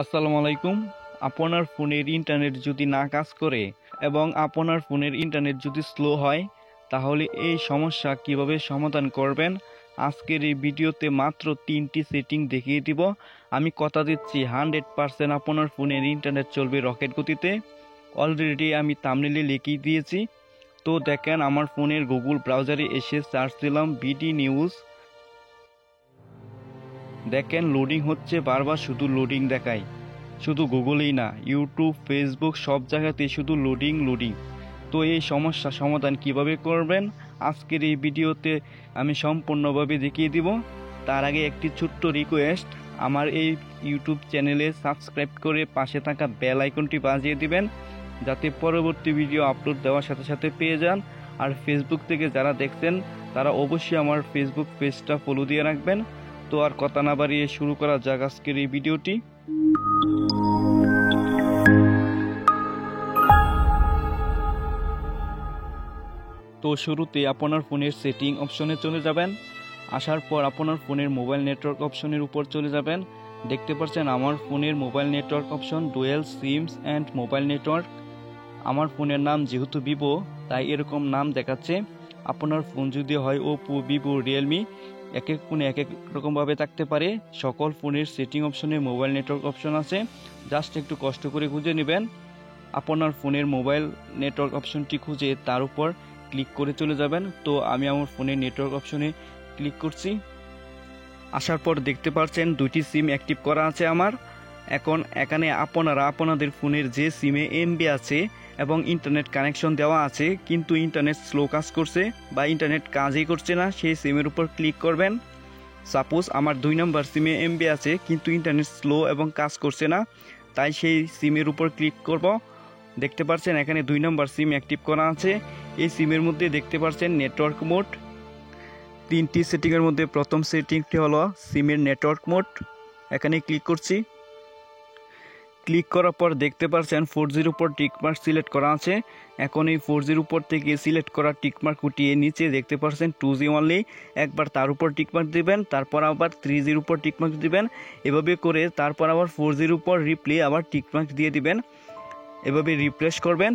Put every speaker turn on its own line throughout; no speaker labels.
আসসালামু আলাইকুম। আপনার ফোনের ইন্টারনেট যদি না কাজ করে এবং আপনার ফোনের ইন্টারনেট যদি স্লো হয়, তাহলে এই সমস্যা কিভাবে সমাধান করবেন আজকের এই ভিডিওতে মাত্র 3টি সেটিং দেখিয়ে দিব। আমি কথা দিচ্ছি 100% আপনার ফোনের ইন্টারনেট চলবে রকেট গতিতে। অলরেডি আমি থাম্বনেলে লিখিয়ে দিয়েছি। তো দেখেন, আমার ফোনের গুগল ব্রাউজারে এসে সার্চ দিলাম বিডি নিউজ। দেখেন লোডিং হচ্ছে, বারবার শুধু লোডিং দেখায়। শুধু গুগলেই না, ইউটিউব, ফেসবুক সব জায়গাতেই শুধু লোডিং। তো এই সমস্যা সমাধান কিভাবে করবেন আজকের এই ভিডিওতে আমি সম্পূর্ণভাবে দেখিয়ে দিব। তার আগে একটি ছোট্ট রিকোয়েস্ট, আমার এই ইউটিউব চ্যানেলে সাবস্ক্রাইব করে পাশে থাকা বেল আইকনটি বাজিয়ে দিবেন, যাতে পরবর্তী ভিডিও আপলোড দেওয়ার সাথে সাথে পেয়ে যান। আর ফেসবুক থেকে যারা দেখছেন তারা অবশ্যই আমার ফেসবুক পেজটা ফলো দিয়ে রাখবেন। তো আর কথা না বাড়িয়ে শুরু করা যাক আজকের এই ভিডিওটি। তো শুরুতে আপনার ফোনের সেটিং অপশনে চলে যাবেন। আসার পর আপনার ফোনের মোবাইল নেটওয়ার্ক অপশনের উপর চলে যাবেন। দেখতে পাচ্ছেন আমার ফোনের mobile network option dual seems and mobile network. আমার ফোনের নাম যেহেতু ভিভো, তাই এরকম নাম দেখাচ্ছে। আপনার ফোন যদি হয় ওপো, ভিভো, রিয়েলমি, এক এক ফোনে এক এক রকমভাবে থাকতে পারে। সকল ফোনের সেটিং অপশনে মোবাইল নেটওয়ার্ক অপশন আছে, জাস্ট একটু কষ্ট করে খুঁজে নেবেন। আপনার ফোনের মোবাইল নেটওয়ার্ক অপশনটি খুঁজে তার উপর ক্লিক করে চলে যাবেন। তো আমি আমার ফোনের নেটওয়ার্ক অপশনে ক্লিক করছি। আসার পর দেখতে পাচ্ছেন 2টি সিম অ্যাক্টিভ করা আছে আমার। এখন এখানে আপনারা আপনাদের ফোনের যে সিমে এমবি আছে এবং ইন্টারনেট কানেকশন দেওয়া আছে কিন্তু ইন্টারনেট স্লো কাজ করছে বা ইন্টারনেট কাজই করছে না, সেই সিমের উপর ক্লিক করবেন। সাপোজ আমার 2 নম্বর সিমে এমবি আছে কিন্তু ইন্টারনেট স্লো এবং কাজ করছে না, তাই সেই সিমের উপর ক্লিক করব। দেখতে পাচ্ছেন এখানে 2 নম্বর সিম অ্যাক্টিভ করা আছে। এই সিমের মধ্যে দেখতে পাচ্ছেন নেটওয়ার্ক মোড। 3টি সেটিংয়ের মধ্যে প্রথম সেটিংটি হলো সিমের নেটওয়ার্ক মোড। এখানে ক্লিক করছি। ক্লিক করার পর দেখতে পাচ্ছেন 4Gর উপর টিকমার্ক সিলেক্ট করা আছে। এখন এই 4Gর উপর থেকে সিলেক্ট করা টিকমার্ক উঠিয়ে নিচে দেখতে পাচ্ছেন 2G অনলি, একবার তার উপর টিকমার্ক দিবেন, তারপর আবার 3Gর উপর টিকমার্ক দিবেন। এভাবে করে তারপর আবার 4Gর উপর রিপ্লে আবার টিকমার্ক দিয়ে দিবেন। এভাবে রিফ্রেশ করবেন।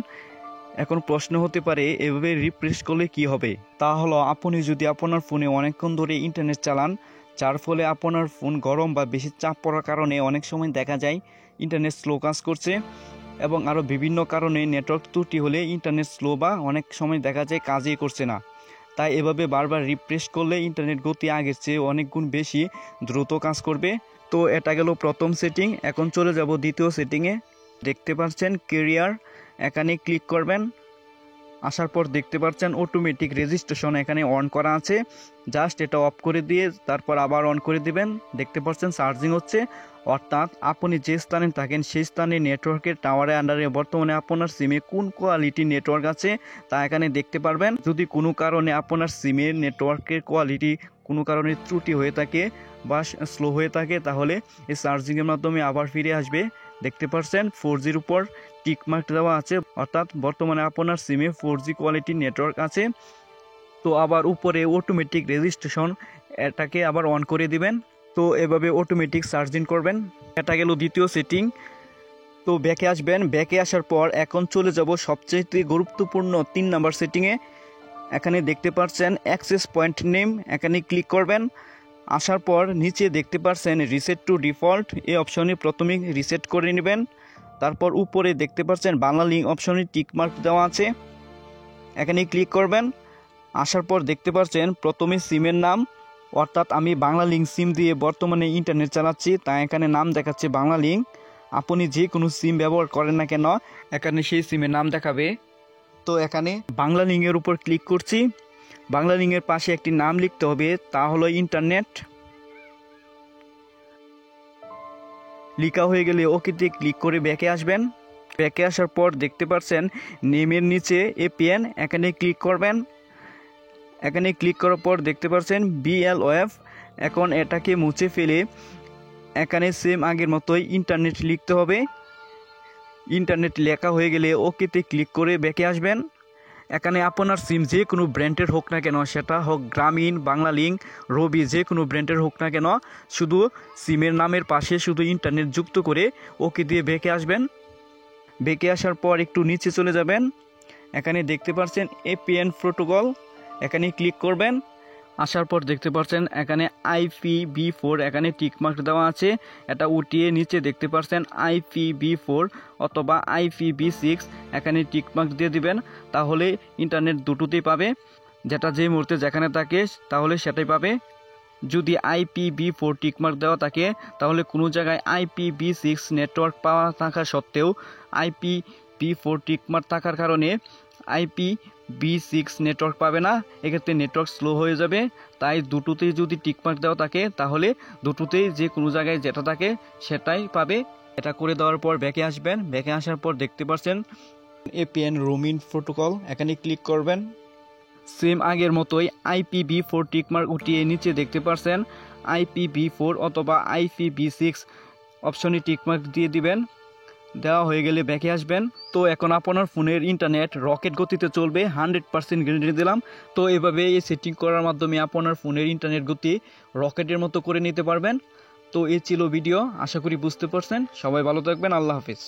এখন প্রশ্ন হতে পারে এভাবে রিফ্রেশ করলে কি হবে। তা হলো, আপনি যদি আপনার ফোনে অনেকক্ষণ ধরে ইন্টারনেট চালান, যার ফলে আপনার ফোন গরম বা বেশি চাপ পড়ার কারণে অনেক সময় দেখা যায় ইন্টারনেট স্লো কাজ করছে, এবং আরও বিভিন্ন কারণে নেটওয়ার্ক ত্রুটি হলে ইন্টারনেট স্লো বা অনেক সময় দেখা যায় কাজই করছে না। তাই এভাবে বারবার রিফ্রেশ করলে ইন্টারনেট গতি আগের চেয়ে অনেক গুণ বেশি দ্রুত কাজ করবে। তো এটা গেল প্রথম সেটিং। এখন চলে যাব দ্বিতীয় সেটিংয়ে। দেখতে পাচ্ছেন ক্যারিয়ার, এখানে ক্লিক করবেন। আসার পর দেখতে পাচ্ছেন অটোমেটিক রেজিস্ট্রেশন এখানে অন করা আছে, জাস্ট এটা অফ করে দিয়ে তারপর আবার অন করে দিবেন। দেখতে পাচ্ছেন চার্জিং হচ্ছে, অর্থাৎ আপনি যে স্থানে থাকেন সেই স্থানে নেটওয়ার্কের টাওয়ারের আন্ডারে বর্তমানে আপনার সিমে কোন কোয়ালিটি নেটওয়ার্ক আছে তা এখানে দেখতে পারবেন। যদি কোনো কারণে আপনার সিমের নেটওয়ার্কের কোয়ালিটি কোনো কারণে ত্রুটি হয়ে থাকে বা স্লো হয়ে থাকে, তাহলে এই চার্জিংয়ের মাধ্যমে আবার ফিরে আসবে। দেখতে পাচ্ছেন 4Gর উপর টিকমার্ক দেওয়া আছে, অর্থাৎ বর্তমানে আপনার সিমে 4G কোয়ালিটি নেটওয়ার্ক আছে। তো আবার উপরে অটোমেটিক রেজিস্ট্রেশন এটাকে আবার অন করে দিবেন। তো এভাবে অটোমেটিক চার্জিং করবেন। এটা গেল দ্বিতীয় সেটিং। তো ব্যাকে আসবেন। ব্যাকে আসার পর এখন চলে যাব সবচেয়ে গুরুত্বপূর্ণ 3 নাম্বার সেটিংয়ে। এখানে দেখতে পাচ্ছেন অ্যাক্সেস পয়েন্ট নেম, এখানে ক্লিক করবেন। আসার পর নিচে দেখতে পাচ্ছেন রিসেট টু ডিফল্ট, এই অপশনে প্রথমে রিসেট করে নেবেন। তারপর উপরে দেখতে পাচ্ছেন বাংলা লিঙ্ক অপশনে টিকমার্ক দেওয়া আছে, এখানে ক্লিক করবেন। আসার পর দেখতে পাচ্ছেন প্রথমে সিমের নাম, অর্থাৎ আমি বাংলা লিঙ্ক সিম দিয়ে বর্তমানে ইন্টারনেট চালাচ্ছি, তাই এখানে নাম দেখাচ্ছে বাংলা লিঙ্ক। আপনি যে কোনো সিম ব্যবহার করেন না কেন এখানে সেই সিমের নাম দেখাবে। তো এখানে বাংলা লিঙ্কের উপর ক্লিক করছি। বাংলা লিঙ্কের পাশে একটি নাম লিখতে হবে, তা হলো ইন্টারনেট। লিখা হয়ে গেলে ওকেতে ক্লিক করে ব্যাকে আসবেন। ব্যাকে আসার পর দেখতে পাচ্ছেন নেমের নিচে এপিএন, এখানে ক্লিক করবেন। এখানে ক্লিক করার পর দেখতে পাচ্ছেন BLOF। এখন এটাকে মুছে ফেলে এখানে সেম আগের মতোই ইন্টারনেট লিখতে হবে। ইন্টারনেট লেখা হয়ে গেলে ওকেতে ক্লিক করে ব্যাকে আসবেন। এখানে আপনার সিম যে কোনো ব্র্যান্ডের হোক না কেন, সেটা হোক গ্রামীণ, বাংলালিংক, রবি, যে কোনো ব্র্যান্ডের হোক না কেন, শুধু সিমের নামের পাশে শুধু ইন্টারনেট যুক্ত করে ওকে দিয়ে বেঁকে আসবেন। বেঁকে আসার পর একটু নিচে চলে যাবেন, এখানে দেখতে পাচ্ছেন এপিএন প্রোটোকল, এখানে ক্লিক করবেন। আসার পর দেখতে পাচ্ছেন এখানে IPv4 এখানে টিকমার্ক দেওয়া আছে, এটা উঠিয়ে নিচে দেখতে পাচ্ছেন IPv4 অথবা IPv6 এখানে টিকমার্ক দিয়ে দিবেন, তাহলে ইন্টারনেট দুটোতেই পাবে, যেটা যে মুহূর্তে যেখানে থাকে তাহলে সেটাই পাবে। যদি IPv4 টিকমার্ক দেওয়া থাকে তাহলে কোনো জায়গায় IPv6 নেটওয়ার্ক পাওয়া থাকা সত্ত্বেও IPv4 টিকমার্ক থাকার কারণে IPv6 নেটওয়ার্ক পাবে না, এক্ষেত্রে নেটওয়ার্ক স্লো হয়ে যাবে। তাই দুটোতেই যদি টিকমার্ক দেওয়া থাকে তাহলে দুটোতেই যে কোনো জায়গায় যেটা থাকে সেটাই পাবে। এটা করে দেওয়ার পর ব্যাকে আসবেন, ব্যাকে আসার পর দেখতে পাচ্ছেন এপিএন রোমিং প্রোটোকল, এখানে ক্লিক করবেন। সেম আগের মতোই IPv4 টিকমার্ক উঠিয়ে নিচে দেখতে পাচ্ছেন IPv4 অথবা IPv6 অপশনে টিকমার্ক দিয়ে দিবেন। দেওয়া হয়ে গেলে ব্যাকে আসবেন। তো এখন আপনার ফোনের ইন্টারনেট রকেট গতিতে চলবে, 100% গ্যারান্টি দিলাম। তো এভাবে এই সেটিং করার মাধ্যমে আপনার ফোনের ইন্টারনেট গতি রকেটের মতো করে নিতে পারবেন। তো এই ছিল ভিডিও, আশা করি বুঝতে পারছেন। সবাই ভালো থাকবেন, আল্লাহ হাফিজ।